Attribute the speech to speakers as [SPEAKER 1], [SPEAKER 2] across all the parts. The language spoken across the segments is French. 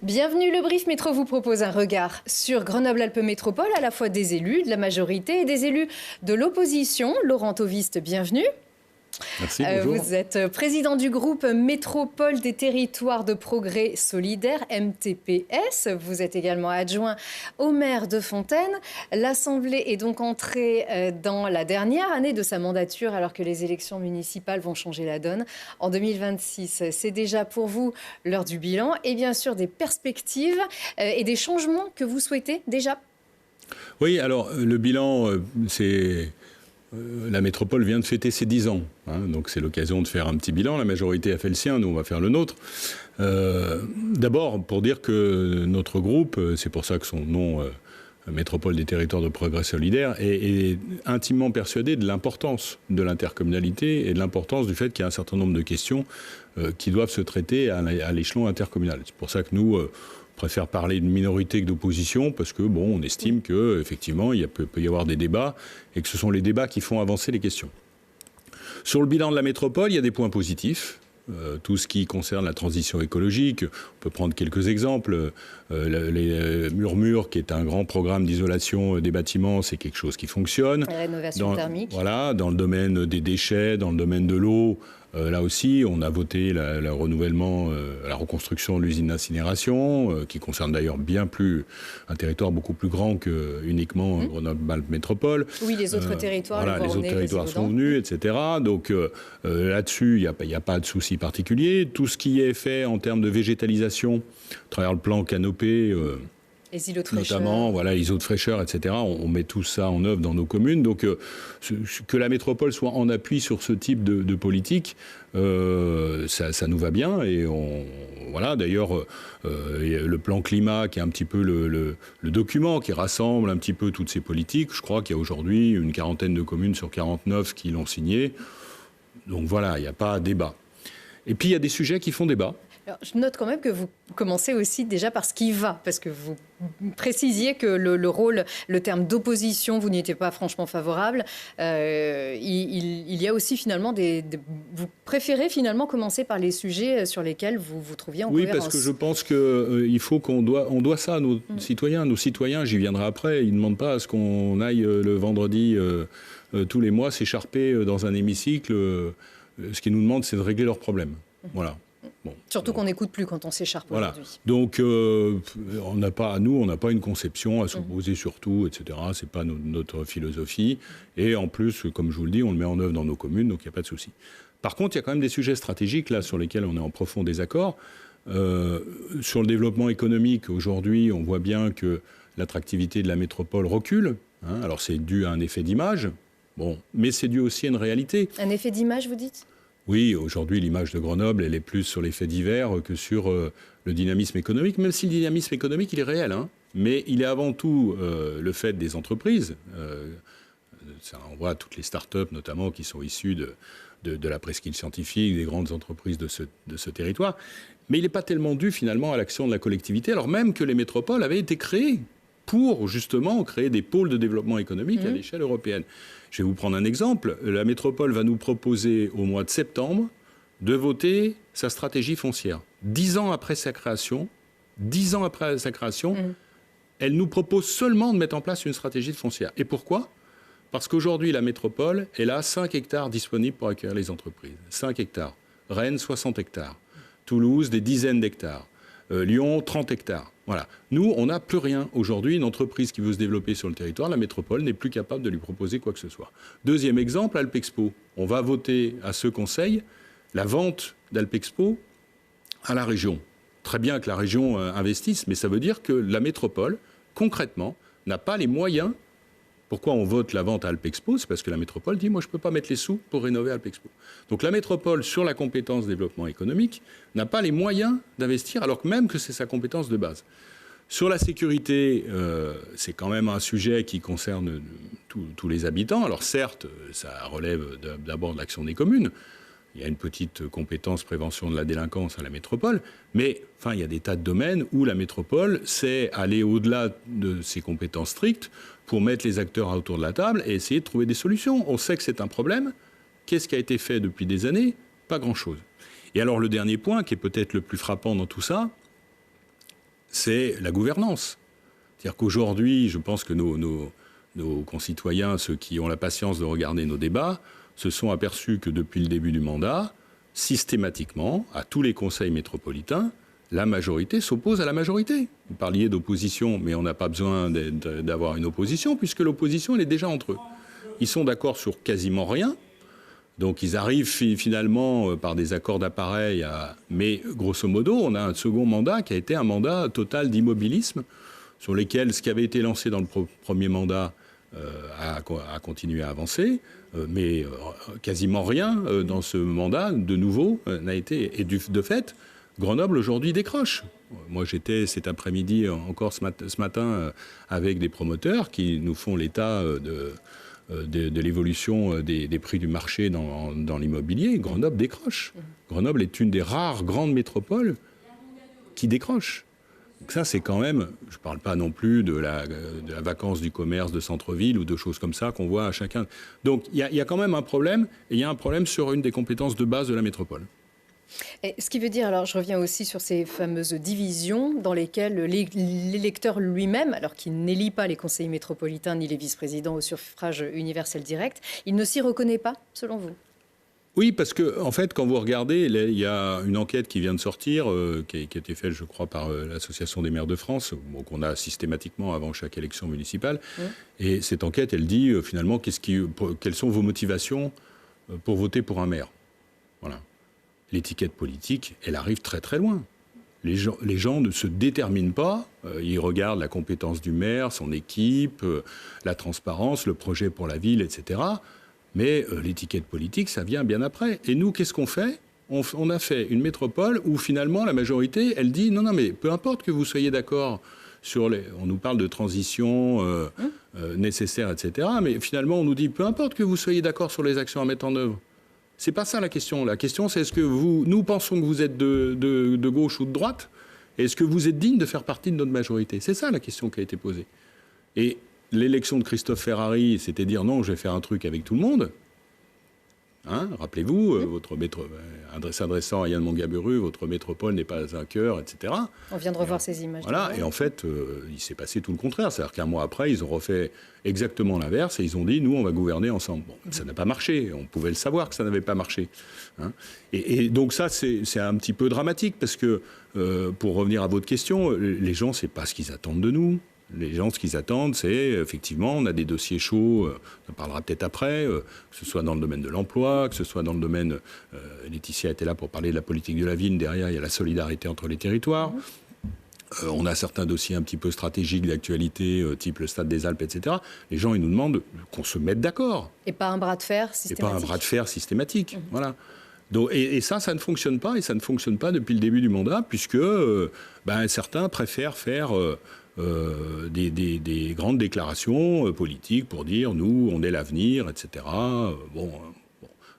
[SPEAKER 1] Bienvenue, le Brief Métro vous propose un regard sur Grenoble-Alpes Métropole, à la fois des élus de la majorité et des élus de l'opposition. Laurent Tauviste, bienvenue.
[SPEAKER 2] Merci, bonjour.
[SPEAKER 1] Vous êtes président du groupe Métropole des territoires de progrès solidaire, MTPS. Vous êtes également adjoint au maire de Fontaine. L'Assemblée est donc entrée dans la dernière année de sa mandature, alors que les élections municipales vont changer la donne en 2026. C'est déjà pour vous l'heure du bilan et bien sûr des perspectives et des changements que vous souhaitez déjà.
[SPEAKER 2] Oui, alors le bilan, c'est... La métropole vient de fêter ses 10 ans, donc c'est l'occasion de faire un petit bilan. La majorité a fait le sien, nous on va faire le nôtre. D'abord, pour dire que notre groupe, c'est pour ça que son nom, Métropole des territoires de progrès solidaire, est intimement persuadé de l'importance de l'intercommunalité et de l'importance du fait qu'il y a un certain nombre de questions qui doivent se traiter à l'échelon intercommunal. C'est pour ça que nous... préfère parler de minorité que d'opposition parce que on estime que effectivement il peut y avoir des débats et que ce sont les débats qui font avancer les questions. Sur le bilan de la métropole, il y a des points positifs. Tout ce qui concerne la transition écologique, on peut prendre quelques exemples. Les Murmures, qui est un grand programme d'isolation des bâtiments, c'est quelque chose qui fonctionne.
[SPEAKER 1] La rénovation thermique.
[SPEAKER 2] Voilà, dans le domaine des déchets, dans le domaine de l'eau, là aussi, on a voté le renouvellement, la reconstruction de l'usine d'incinération, qui concerne d'ailleurs un territoire beaucoup plus grand que uniquement Grenoble-Alpes Métropole.
[SPEAKER 1] Oui, les autres territoires,
[SPEAKER 2] voilà, les autres territoires sont venus, etc. Donc là-dessus, il n'y a pas de souci particulier. Tout ce qui est fait en termes de végétalisation, à travers le plan canopé,
[SPEAKER 1] les îlots de fraîcheur.
[SPEAKER 2] Notamment, voilà, les îlots de fraîcheur, etc. On met tout ça en œuvre dans nos communes. Donc, que la métropole soit en appui sur ce type de politique, ça nous va bien. Et voilà, d'ailleurs, le plan climat, qui est un petit peu le document qui rassemble un petit peu toutes ces politiques. Je crois qu'il y a aujourd'hui une quarantaine de communes sur 49 qui l'ont signé. Donc voilà, il n'y a pas débat. Et puis, il y a des sujets qui font débat.
[SPEAKER 1] Alors, je note quand même que vous commencez aussi déjà par ce qui va, parce que vous précisiez que le terme d'opposition, vous n'y étiez pas franchement favorable. Il y a aussi finalement vous préférez finalement commencer par les sujets sur lesquels vous vous trouviez en cohérence.
[SPEAKER 2] Oui, parce que je pense qu'il faut qu'on doit ça à nos citoyens. Nos citoyens, j'y viendrai après, ils ne demandent pas à ce qu'on aille le vendredi tous les mois s'écharper dans un hémicycle. Ce qu'ils nous demandent, c'est de régler leurs problèmes. Voilà.
[SPEAKER 1] Bon, surtout qu'on n'écoute plus quand on s'écharpe aujourd'hui.
[SPEAKER 2] Donc, on n'a pas une conception à s'opposer sur tout, etc. C'est pas notre philosophie. Et en plus, comme je vous le dis, on le met en œuvre dans nos communes, donc il n'y a pas de souci. Par contre, il y a quand même des sujets stratégiques là sur lesquels on est en profond désaccord. Sur le développement économique, aujourd'hui, on voit bien que l'attractivité de la métropole recule. Alors, c'est dû à un effet d'image, mais c'est dû aussi à une réalité.
[SPEAKER 1] Un effet d'image, vous dites ?
[SPEAKER 2] Oui, aujourd'hui, l'image de Grenoble, elle est plus sur l'effet divers que sur le dynamisme économique, même si le dynamisme économique, il est réel. Mais il est avant tout le fait des entreprises. On voit toutes les start-up, notamment, qui sont issues de la presqu'île scientifique, des grandes entreprises de ce territoire. Mais il n'est pas tellement dû, finalement, à l'action de la collectivité, alors même que les métropoles avaient été créées pour, justement, créer des pôles de développement économique à l'échelle européenne. Je vais vous prendre un exemple. La métropole va nous proposer, au mois de septembre, de voter sa stratégie foncière. 10 ans après sa création, elle nous propose seulement de mettre en place une stratégie foncière. Et pourquoi ? Parce qu'aujourd'hui, la métropole, elle a 5 hectares disponibles pour accueillir les entreprises. 5 hectares. Rennes, 60 hectares. Toulouse, des dizaines d'hectares. Lyon, 30 hectares. Voilà. Nous, on n'a plus rien. Aujourd'hui, une entreprise qui veut se développer sur le territoire, la métropole n'est plus capable de lui proposer quoi que ce soit. Deuxième exemple, Alpexpo. On va voter à ce conseil la vente d'Alpexpo à la région. Très bien que la région investisse, mais ça veut dire que la métropole, concrètement, n'a pas les moyens. Pourquoi on vote la vente à Alpexpo ? C'est parce que la métropole dit « moi, je ne peux pas mettre les sous pour rénover Alpexpo ». Donc la métropole, sur la compétence développement économique, n'a pas les moyens d'investir, alors que même que c'est sa compétence de base. Sur la sécurité, c'est quand même un sujet qui concerne tous les habitants. Alors certes, ça relève d'abord de l'action des communes. Il y a une petite compétence prévention de la délinquance à la métropole, mais il y a des tas de domaines où la métropole sait aller au-delà de ses compétences strictes pour mettre les acteurs autour de la table et essayer de trouver des solutions. On sait que c'est un problème. Qu'est-ce qui a été fait depuis des années ? Pas grand-chose. Et alors le dernier point, qui est peut-être le plus frappant dans tout ça, c'est la gouvernance. C'est-à-dire qu'aujourd'hui, je pense que nos concitoyens, ceux qui ont la patience de regarder nos débats, se sont aperçus que depuis le début du mandat, systématiquement, à tous les conseils métropolitains, la majorité s'oppose à la majorité. Vous parliez d'opposition, mais on n'a pas besoin d'avoir une opposition, puisque l'opposition, elle est déjà entre eux. Ils sont d'accord sur quasiment rien. Donc ils arrivent finalement par des accords d'appareil Mais grosso modo, on a un second mandat qui a été un mandat total d'immobilisme, sur lesquels ce qui avait été lancé dans le premier mandat a continué à avancer, mais quasiment rien dans ce mandat, de nouveau, n'a été... Et de fait, Grenoble, aujourd'hui, décroche. Moi, j'étais cet après-midi, encore ce matin, avec des promoteurs qui nous font l'état de l'évolution des prix du marché dans l'immobilier. Grenoble décroche. Grenoble est une des rares grandes métropoles qui décroche. Donc ça, c'est quand même... Je ne parle pas non plus de la vacance du commerce de centre-ville ou de choses comme ça qu'on voit à chacun. Donc il y a quand même un problème, et il y a un problème sur une des compétences de base de la métropole.
[SPEAKER 1] Et ce qui veut dire, alors je reviens aussi sur ces fameuses divisions dans lesquelles l'électeur lui-même, alors qu'il n'élit pas les conseillers métropolitains ni les vice-présidents au suffrage universel direct, il ne s'y reconnaît pas, selon vous?
[SPEAKER 2] Oui, parce que en fait, quand vous regardez, il y a une enquête qui vient de sortir, qui a été faite, je crois, par l'Association des maires de France, qu'on a systématiquement avant chaque élection municipale. Et cette enquête, elle dit finalement quelles sont vos motivations pour voter pour un maire. Voilà. L'étiquette politique, elle arrive très très loin. Les gens ne se déterminent pas, ils regardent la compétence du maire, son équipe, la transparence, le projet pour la ville, etc. Mais l'étiquette politique, ça vient bien après. Et nous, qu'est-ce qu'on fait ? On a fait une métropole où finalement la majorité, elle dit non, mais peu importe que vous soyez d'accord sur on nous parle de transition nécessaire, etc. Mais finalement, on nous dit peu importe que vous soyez d'accord sur les actions à mettre en œuvre. C'est pas ça la question. La question, c'est est-ce que nous pensons que vous êtes de gauche ou de droite ? Est-ce que vous êtes digne de faire partie de notre majorité ? C'est ça la question qui a été posée. Et l'élection de Christophe Ferrari, c'était dire non, je vais faire un truc avec tout le monde. Hein, rappelez-vous, s'adressant à Yann Mongaburu, votre métropole n'est pas un cœur, etc.
[SPEAKER 1] On vient de revoir ces images.
[SPEAKER 2] Voilà, et en fait, il s'est passé tout le contraire. C'est-à-dire qu'un mois après, ils ont refait exactement l'inverse et ils ont dit, nous, on va gouverner ensemble. Bon, ça n'a pas marché. On pouvait le savoir que ça n'avait pas marché. Hein. Et donc ça, c'est un petit peu dramatique parce que, pour revenir à votre question, les gens, c'est pas ce qu'ils attendent de nous. Les gens, ce qu'ils attendent, c'est effectivement, on a des dossiers chauds, on en parlera peut-être après, que ce soit dans le domaine de l'emploi, que ce soit dans le domaine... Laetitia était là pour parler de la politique de la ville, derrière il y a la solidarité entre les territoires. On a certains dossiers un petit peu stratégiques d'actualité, type le Stade des Alpes, etc. Les gens, ils nous demandent qu'on se mette d'accord.
[SPEAKER 1] Et pas un bras de fer systématique.
[SPEAKER 2] Et pas un bras de fer systématique, voilà. Donc, et ça ne fonctionne pas, et ça ne fonctionne pas depuis le début du mandat, puisque certains préfèrent faire... des grandes déclarations politiques pour dire nous on est l'avenir, etc.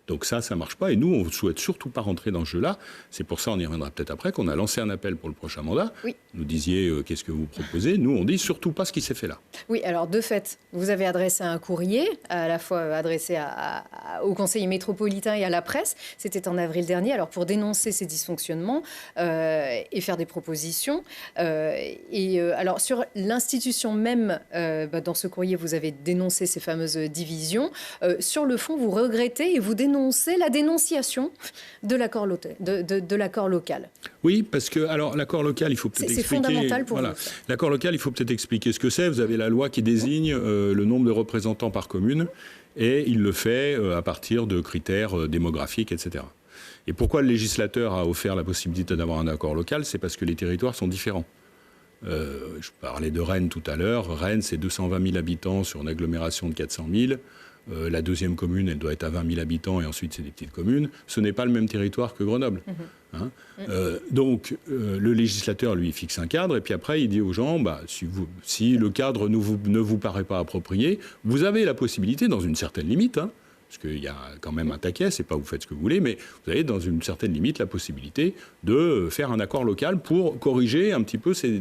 [SPEAKER 2] Donc ça marche pas et nous on ne souhaite surtout pas rentrer dans ce jeu-là. C'est pour ça, on y reviendra peut-être après, qu'on a lancé un appel pour le prochain mandat. Oui. Vous disiez qu'est-ce que vous proposez. Nous on dit surtout pas ce qui s'est fait là.
[SPEAKER 1] Oui, alors de fait, vous avez adressé un courrier, à la fois adressé aux conseillers métropolitains et à la presse. C'était en avril dernier, alors pour dénoncer ces dysfonctionnements et faire des propositions. Alors sur l'institution même, dans ce courrier, vous avez dénoncé ces fameuses divisions. Sur le fond, vous regrettez et vous dénoncez la dénonciation de l'accord local.
[SPEAKER 2] Oui, parce que alors l'accord local, il faut peut-être expliquer.
[SPEAKER 1] C'est fondamental pour vous.
[SPEAKER 2] L'accord local, il faut peut-être expliquer ce que c'est. Vous avez la loi qui désigne le nombre de représentants par commune, et il le fait à partir de critères démographiques, etc. Et pourquoi le législateur a offert la possibilité d'avoir un accord local ? C'est parce que les territoires sont différents. Je parlais de Rennes tout à l'heure. Rennes, c'est 220 000 habitants sur une agglomération de 400 000. La deuxième commune, elle doit être à 20 000 habitants et ensuite c'est des petites communes. Ce n'est pas le même territoire que Grenoble. Hein. Donc le législateur, lui, fixe un cadre et puis après il dit aux gens, si le cadre ne vous paraît pas approprié, vous avez la possibilité, dans une certaine limite, parce qu'il y a quand même un taquet, c'est pas vous faites ce que vous voulez, mais vous avez dans une certaine limite la possibilité de faire un accord local pour corriger un petit peu ces...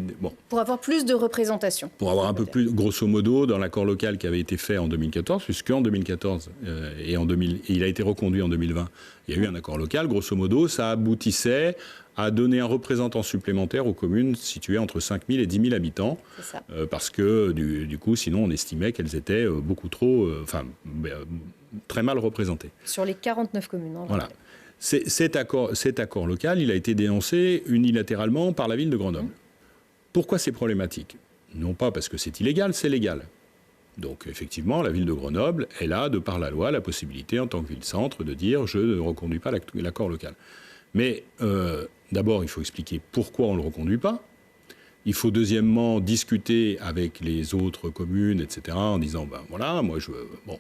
[SPEAKER 1] Pour avoir plus de représentation.
[SPEAKER 2] Pour avoir un peu plus, grosso modo, dans l'accord local qui avait été fait en 2014, puisqu'en 2014 et il a été reconduit en 2020, il y a eu un accord local, grosso modo, ça aboutissait a donné un représentant supplémentaire aux communes situées entre 5 000 et 10 000 habitants, parce que du coup, sinon, on estimait qu'elles étaient beaucoup trop, très mal représentées.
[SPEAKER 1] Sur les 49 communes.
[SPEAKER 2] Voilà. Cet accord local, il a été dénoncé unilatéralement par la ville de Grenoble. Pourquoi c'est problématique? Non pas parce que c'est illégal, c'est légal. Donc effectivement, la ville de Grenoble, elle a, de par la loi, la possibilité, en tant que ville-centre, de dire « je ne reconduis pas l'accord local ». Mais d'abord, il faut expliquer pourquoi on ne le reconduit pas. Il faut deuxièmement discuter avec les autres communes, etc., en disant ben voilà, moi je bon.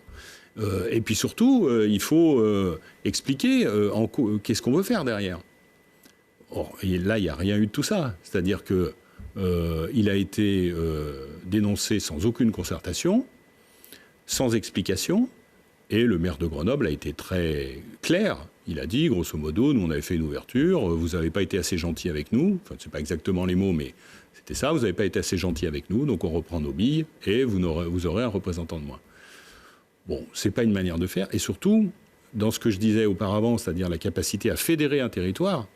[SPEAKER 2] Et puis surtout, il faut expliquer qu'est-ce qu'on veut faire derrière. Or, et là, il n'y a rien eu de tout ça. C'est-à-dire que il a été dénoncé sans aucune concertation, sans explication, et le maire de Grenoble a été très clair. Il a dit, grosso modo, nous on avait fait une ouverture, vous n'avez pas été assez gentil avec nous, enfin c'est pas exactement les mots, mais c'était ça, vous n'avez pas été assez gentil avec nous, donc on reprend nos billes et vous aurez un représentant de moins. Bon, c'est pas une manière de faire, et surtout, dans ce que je disais auparavant, c'est-à-dire la capacité à fédérer un territoire,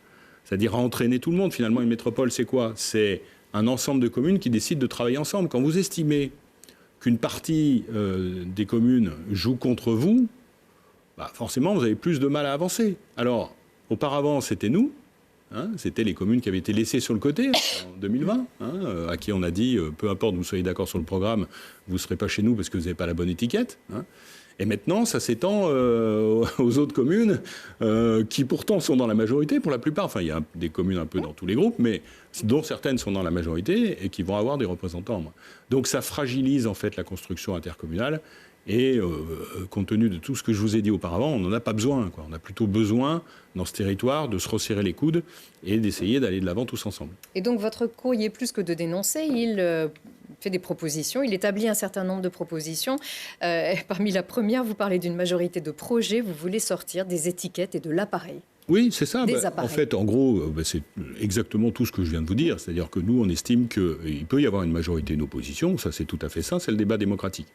[SPEAKER 2] c'est-à-dire à entraîner tout le monde. Finalement, une métropole, c'est quoi? C'est un ensemble de communes qui décident de travailler ensemble. Quand vous estimez qu'une partie des communes joue contre vous, bah forcément, vous avez plus de mal à avancer. Alors, auparavant, c'était nous, c'était les communes qui avaient été laissées sur le côté en 2020, à qui on a dit, peu importe, vous soyez d'accord sur le programme, vous ne serez pas chez nous parce que vous n'avez pas la bonne étiquette. Et maintenant, ça s'étend aux autres communes qui pourtant sont dans la majorité pour la plupart. Enfin, il y a des communes un peu dans tous les groupes, mais dont certaines sont dans la majorité et qui vont avoir des représentants. Donc ça fragilise en fait la construction intercommunale. Et compte tenu de tout ce que je vous ai dit auparavant, on n'en a pas besoin, quoi. On a plutôt besoin, dans ce territoire, de se resserrer les coudes et d'essayer d'aller de l'avant tous ensemble.
[SPEAKER 1] Et donc votre courrier, plus que de dénoncer, il fait des propositions, il établit un certain nombre de propositions. Parmi la première, vous parlez d'une majorité de projets, vous voulez sortir des étiquettes et de l'appareil.
[SPEAKER 2] Oui, c'est ça. En fait, en gros, c'est exactement tout ce que je viens de vous dire. C'est-à-dire que nous, on estime qu'il peut y avoir une majorité d'opposition. Ça, c'est tout à fait ça. C'est le débat démocratique.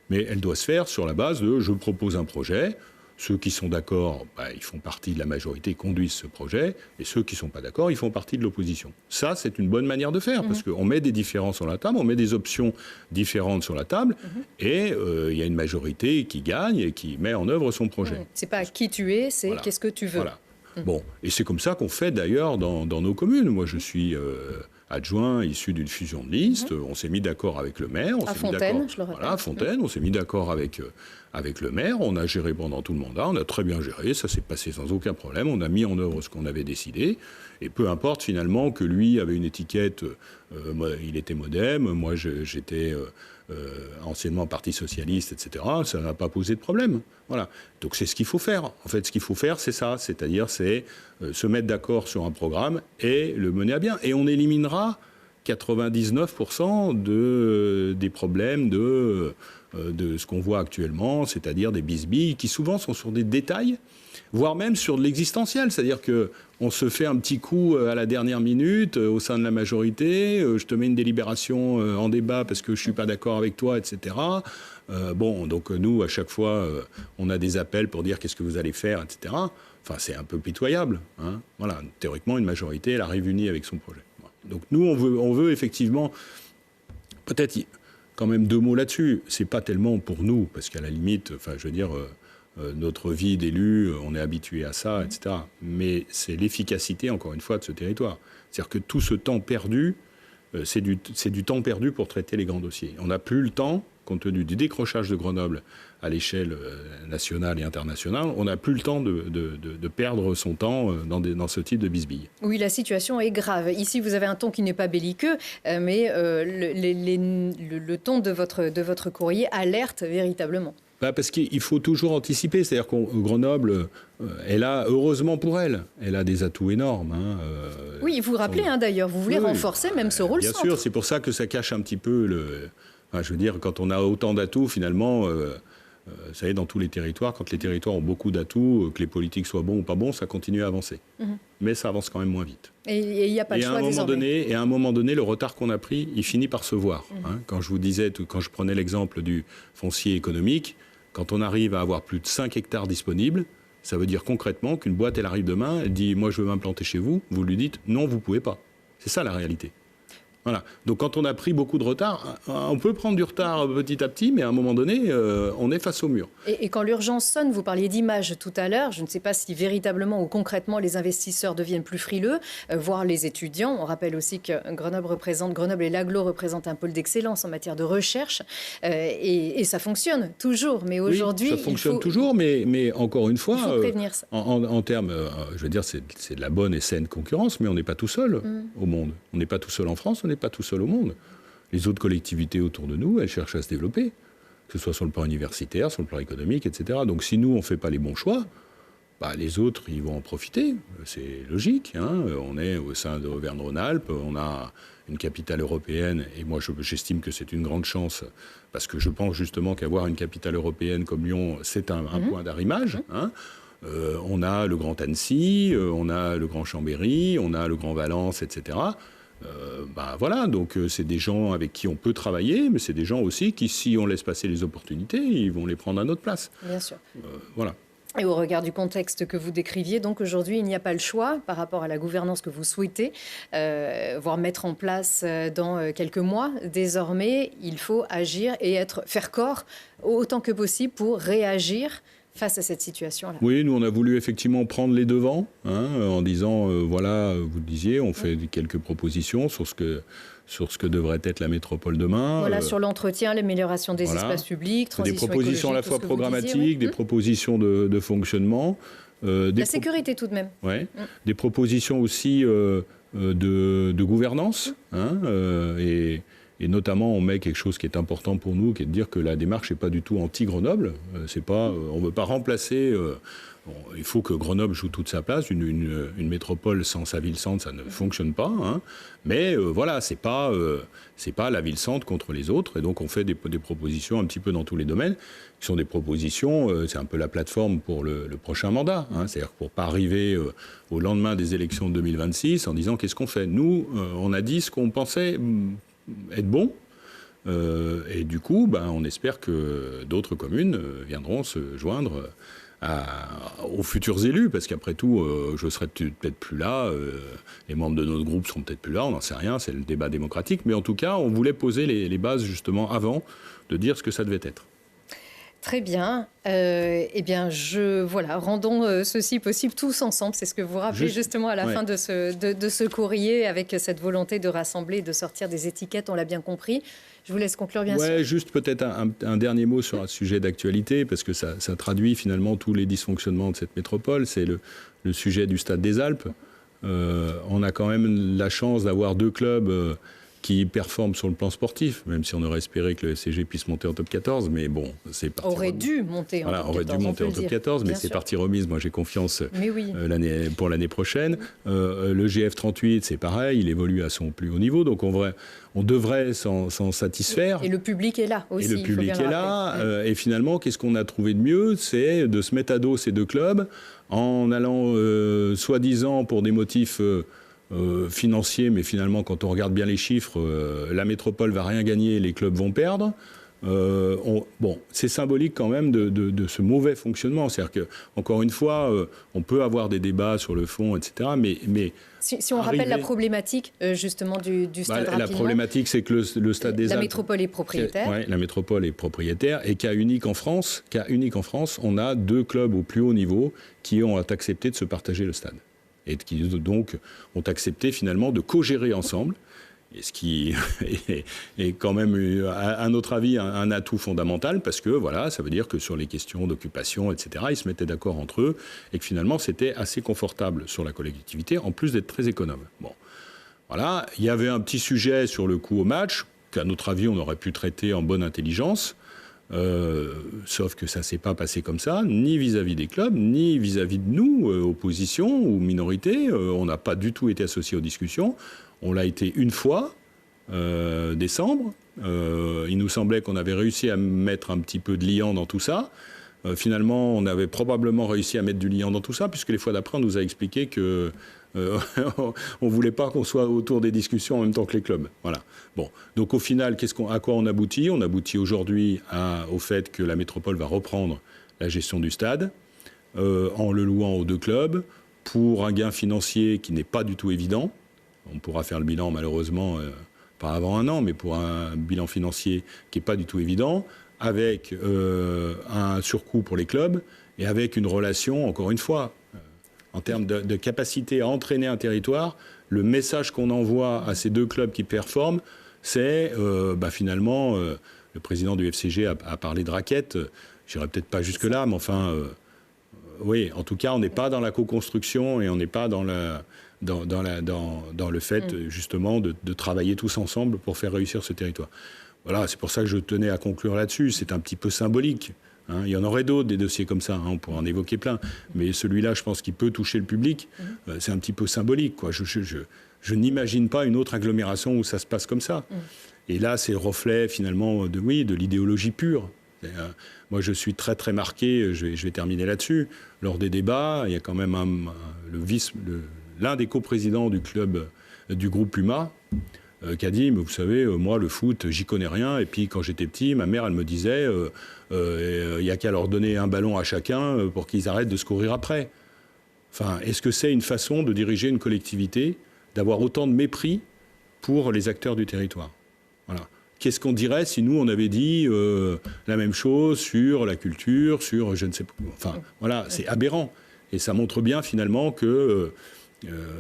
[SPEAKER 2] Mais elle doit se faire sur la base de « je propose un projet ». Ceux qui sont d'accord, ils font partie de la majorité, conduisent ce projet. Et ceux qui ne sont pas d'accord, ils font partie de l'opposition. Ça, c'est une bonne manière de faire. Parce qu'on met des différends sur la table, on met des options différentes sur la table. Et il y a une majorité qui gagne et qui met en œuvre son projet.
[SPEAKER 1] C'est pas qui tu es, c'est voilà. Qu'est-ce que tu veux.
[SPEAKER 2] Voilà. Bon, et c'est comme ça qu'on fait d'ailleurs dans nos communes. Moi, je suis adjoint issu d'une fusion de liste. On s'est mis d'accord avec le maire.
[SPEAKER 1] À Fontaine, je le rappelle.
[SPEAKER 2] Voilà, à Fontaine, on s'est mis d'accord avec le maire. On a géré pendant tout le mandat. On a très bien géré. Ça s'est passé sans aucun problème. On a mis en œuvre ce qu'on avait décidé. Et peu importe finalement que lui avait une étiquette, il était MoDem, moi j'étais anciennement Parti Socialiste, etc. Ça n'a pas posé de problème. Voilà. Donc c'est ce qu'il faut faire. En fait, ce qu'il faut faire, c'est ça. C'est-à-dire, c'est se mettre d'accord sur un programme et le mener à bien. Et on éliminera 99% des problèmes de ce qu'on voit actuellement, c'est-à-dire des bisbilles qui souvent sont sur des détails, voire même sur de l'existentiel. C'est-à-dire qu'on se fait un petit coup à la dernière minute au sein de la majorité, je te mets une délibération en débat parce que je ne suis pas d'accord avec toi, etc. Donc nous, à chaque fois, on a des appels pour dire qu'est-ce que vous allez faire, etc. Enfin, c'est un peu pitoyable. Voilà. Théoriquement, une majorité, elle arrive unie avec son projet. Donc nous, on veut effectivement, peut-être quand même deux mots là-dessus. C'est pas tellement pour nous, parce qu'à la limite, enfin, je veux dire, notre vie d'élu, on est habitué à ça, etc. Mais c'est l'efficacité, encore une fois, de ce territoire. C'est-à-dire que tout ce temps perdu, c'est du temps perdu pour traiter les grands dossiers. On n'a plus le temps, compte tenu du décrochage de Grenoble à l'échelle nationale et internationale, on n'a plus le temps de perdre son temps dans ce type de bisbille.
[SPEAKER 1] Oui, la situation est grave. Ici, vous avez un ton qui n'est pas belliqueux, mais le ton de votre courrier alerte véritablement.
[SPEAKER 2] Parce qu'il faut toujours anticiper. C'est-à-dire que Grenoble, elle a, heureusement pour elle, elle a des atouts énormes.
[SPEAKER 1] Oui, vous vous rappelez d'ailleurs, vous voulez renforcer même ce rôle centre.
[SPEAKER 2] Bien sûr, c'est pour ça que ça cache un petit peu je veux dire, quand on a autant d'atouts, finalement, vous savez, dans tous les territoires, quand les territoires ont beaucoup d'atouts, que les politiques soient bons ou pas bons, ça continue à avancer. Mais ça avance quand même moins vite.
[SPEAKER 1] Et il n'y a pas de choix désormais.
[SPEAKER 2] Et à un moment donné, le retard qu'on a pris, il finit par se voir. Quand je vous disais, quand je prenais l'exemple du foncier économique, quand on arrive à avoir plus de 5 hectares disponibles, Ça veut dire concrètement qu'une boîte, elle arrive demain, elle dit « moi je veux m'implanter chez vous », vous lui dites « non, vous ne pouvez pas ». C'est ça la réalité. Voilà. Donc quand on a pris beaucoup de retard, on peut prendre du retard petit à petit, mais à un moment donné, on est face au mur.
[SPEAKER 1] Et quand l'urgence sonne, vous parliez d'image tout à l'heure, je ne sais pas si véritablement ou concrètement les investisseurs deviennent plus frileux, voire les étudiants. On rappelle aussi que Grenoble et l'Aglo représentent un pôle d'excellence en matière de recherche, et ça fonctionne toujours. Mais aujourd'hui,
[SPEAKER 2] ça fonctionne toujours, mais encore une fois,
[SPEAKER 1] il faut prévenir ça.
[SPEAKER 2] En termes, je veux dire, c'est de la bonne et saine concurrence, mais on n'est pas tout seul au monde. On n'est pas tout seul en France, on n'est pas tout seul au monde. Les autres collectivités autour de nous, elles cherchent à se développer, que ce soit sur le plan universitaire, sur le plan économique, etc. Donc si nous, on ne fait pas les bons choix, les autres, ils vont en profiter. C'est logique. On est au sein d'Auvergne-Rhône-Alpes, on a une capitale européenne, et moi, j'estime que c'est une grande chance, parce que je pense justement qu'avoir une capitale européenne comme Lyon, c'est un point d'arrimage. On a le Grand Annecy, on a le Grand Chambéry, on a le Grand Valence, etc. Voilà, donc c'est des gens avec qui on peut travailler, mais c'est des gens aussi qui, si on laisse passer les opportunités, ils vont les prendre à notre place.
[SPEAKER 1] Bien sûr.
[SPEAKER 2] Voilà.
[SPEAKER 1] Et au regard du contexte que vous décriviez, donc aujourd'hui, il n'y a pas le choix par rapport à la gouvernance que vous souhaitez, voire mettre en place dans quelques mois. Désormais, il faut agir et faire corps autant que possible pour réagir face à cette situation-là.
[SPEAKER 2] Oui, nous, on a voulu effectivement prendre les devants, en disant, voilà, vous le disiez, on fait quelques propositions sur ce que devrait être la métropole demain.
[SPEAKER 1] Voilà, sur l'entretien, l'amélioration des espaces publics, transition
[SPEAKER 2] écologique. Des propositions à la fois programmatiques, des propositions de fonctionnement.
[SPEAKER 1] La sécurité tout de même.
[SPEAKER 2] Ouais. Des propositions aussi de gouvernance, et notamment, on met quelque chose qui est important pour nous, qui est de dire que la démarche n'est pas du tout anti-Grenoble. On ne veut pas remplacer... il faut que Grenoble joue toute sa place. Une métropole sans sa ville-centre, ça ne fonctionne pas. Mais voilà, c'est pas la ville-centre contre les autres. Et donc, on fait des propositions un petit peu dans tous les domaines, qui sont des propositions... c'est un peu la plateforme pour le prochain mandat. C'est-à-dire pour ne pas arriver au lendemain des élections de 2026 en disant qu'est-ce qu'on fait. Nous, on a dit ce qu'on pensait... être bon, et du coup, on espère que d'autres communes viendront se joindre aux futurs élus, parce qu'après tout, je serai peut-être plus là, les membres de notre groupe seront peut-être plus là, on n'en sait rien, c'est le débat démocratique, mais en tout cas, on voulait poser les bases justement avant de dire ce que ça devait être.
[SPEAKER 1] Très bien. Eh bien, rendons ceci possible tous ensemble. C'est ce que vous rappelez justement à la fin de ce courrier, avec cette volonté de rassembler, de sortir des étiquettes, on l'a bien compris. Je vous laisse conclure, bien sûr.
[SPEAKER 2] Juste peut-être un dernier mot sur un sujet d'actualité, parce que ça traduit finalement tous les dysfonctionnements de cette métropole. C'est le sujet du Stade des Alpes. On a quand même la chance d'avoir deux clubs qui performent sur le plan sportif, même si on aurait espéré que le SCG puisse monter en top 14, mais bon, c'est parti.
[SPEAKER 1] Aurait dû monter en
[SPEAKER 2] top 14, mais c'est parti remise. Moi, j'ai confiance pour l'année prochaine. Le GF38, c'est pareil, il évolue à son plus haut niveau, donc on devrait s'en satisfaire.
[SPEAKER 1] Et le public est là aussi.
[SPEAKER 2] Et le public est là. Et finalement, qu'est-ce qu'on a trouvé de mieux ? C'est de se mettre à dos ces deux clubs en allant, soi-disant, pour des motifs... financier, mais finalement, quand on regarde bien les chiffres, la métropole va rien gagner, les clubs vont perdre. C'est symbolique quand même de ce mauvais fonctionnement. C'est-à-dire que, encore une fois, on peut avoir des débats sur le fond, etc. Mais
[SPEAKER 1] si on rappelle la problématique justement du stade rapidement.
[SPEAKER 2] La problématique, c'est que le stade des Alpes...
[SPEAKER 1] La métropole est propriétaire.
[SPEAKER 2] Oui, la métropole est propriétaire. Et cas unique en France, on a deux clubs au plus haut niveau qui ont accepté de se partager le stade. Et qui donc ont accepté finalement de co-gérer ensemble, et ce qui est quand même, à notre avis, un atout fondamental, parce que voilà, ça veut dire que sur les questions d'occupation, etc., ils se mettaient d'accord entre eux, et que finalement c'était assez confortable sur la collectivité, en plus d'être très économe. Bon, voilà, il y avait un petit sujet sur le coût au match, qu'à notre avis on aurait pu traiter en bonne intelligence. Sauf que ça ne s'est pas passé comme ça, ni vis-à-vis des clubs, ni vis-à-vis de nous, opposition ou minorité. On n'a pas du tout été associés aux discussions. On l'a été une fois, décembre. Il nous semblait qu'on avait réussi à mettre un petit peu de liant dans tout ça. Finalement, on avait probablement réussi à mettre du liant dans tout ça, puisque les fois d'après, on nous a expliqué que on ne voulait pas qu'on soit autour des discussions en même temps que les clubs. Voilà. Bon. Donc au final, à quoi on aboutit ? On aboutit aujourd'hui au fait que la métropole va reprendre la gestion du stade. en le louant aux 2 clubs, pour un gain financier qui n'est pas du tout évident. On pourra faire le bilan, malheureusement, pas avant 1 an, mais pour un bilan financier qui n'est pas du tout évident, avec un surcoût pour les clubs et avec une relation, encore une fois, en termes de capacité à entraîner un territoire, le message qu'on envoie à ces 2 clubs qui performent, c'est finalement, le président du FCG a parlé de raquettes, j'irai peut-être pas jusque-là, mais enfin, oui, en tout cas, on n'est pas dans la co-construction et on n'est pas dans le fait, justement, de travailler tous ensemble pour faire réussir ce territoire. Voilà, c'est pour ça que je tenais à conclure là-dessus. C'est un petit peu symbolique. Hein. Il y en aurait d'autres, des dossiers comme ça. Hein. On pourrait en évoquer plein. Mais celui-là, je pense qu'il peut toucher le public. C'est un petit peu symbolique, quoi. Je n'imagine pas une autre agglomération où ça se passe comme ça. Et là, c'est le reflet, finalement, de l'idéologie pure. Moi, je suis très, très marqué, je vais terminer là-dessus. Lors des débats, il y a quand même l'un des coprésidents du club, du groupe Puma, qui a dit, mais vous savez, moi, le foot, j'y connais rien. Et puis, quand j'étais petit, ma mère, elle me disait, il n'y a qu'à leur donner un ballon à chacun pour qu'ils arrêtent de se courir après. Enfin, est-ce que c'est une façon de diriger une collectivité, d'avoir autant de mépris pour les acteurs du territoire? Voilà. Qu'est-ce qu'on dirait si nous, on avait dit la même chose sur la culture, sur je ne sais pas. Enfin, voilà, c'est aberrant. Et ça montre bien, finalement, que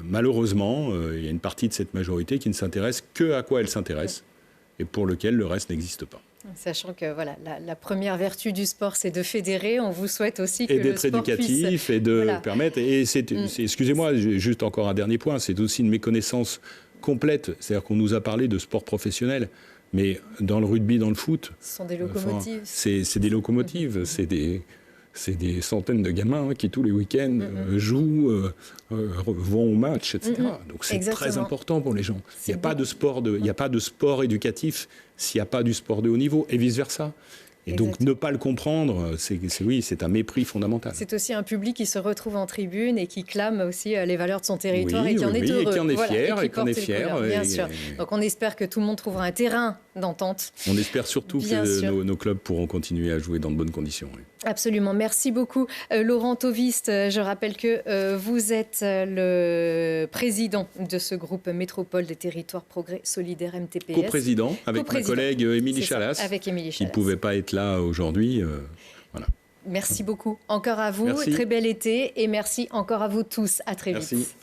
[SPEAKER 2] malheureusement, il y a une partie de cette majorité qui ne s'intéresse que à quoi elle s'intéresse et pour lequel le reste n'existe pas.
[SPEAKER 1] Sachant que voilà, la première vertu du sport, c'est de fédérer. On vous souhaite aussi que
[SPEAKER 2] le sport puisse... Et d'être éducatif et de permettre... Et excusez-moi, juste encore un dernier point, c'est aussi une méconnaissance complète. C'est-à-dire qu'on nous a parlé de sport professionnel. Mais dans le rugby, dans le foot...
[SPEAKER 1] Ce sont des locomotives.
[SPEAKER 2] C'est des locomotives, c'est des centaines de gamins qui, tous les week-ends, jouent, vont au match, etc. Donc c'est très important pour les gens. Il n'y a pas de sport éducatif s'il n'y a pas du sport de haut niveau, et vice-versa. Et donc, ne pas le comprendre, c'est un mépris fondamental.
[SPEAKER 1] C'est aussi un public qui se retrouve en tribune et qui clame aussi les valeurs de son territoire et qui en est heureux.
[SPEAKER 2] Et qui en est fier, et qui en est fier.
[SPEAKER 1] Bien sûr. Donc, on espère que tout le monde trouvera un terrain d'entente.
[SPEAKER 2] On espère surtout que nos clubs pourront continuer à jouer dans de bonnes conditions. Oui.
[SPEAKER 1] Absolument. Merci beaucoup. Laurent Tovist, je rappelle que vous êtes le président de ce groupe Métropole des Territoires Progrès Solidaires MTPS.
[SPEAKER 2] Co-président avec ma collègue Émilie Chalas, qui ne pouvait pas être là aujourd'hui. Voilà.
[SPEAKER 1] Merci beaucoup. Encore à vous.
[SPEAKER 2] Merci.
[SPEAKER 1] Très bel été. Et merci encore à vous tous. À très vite.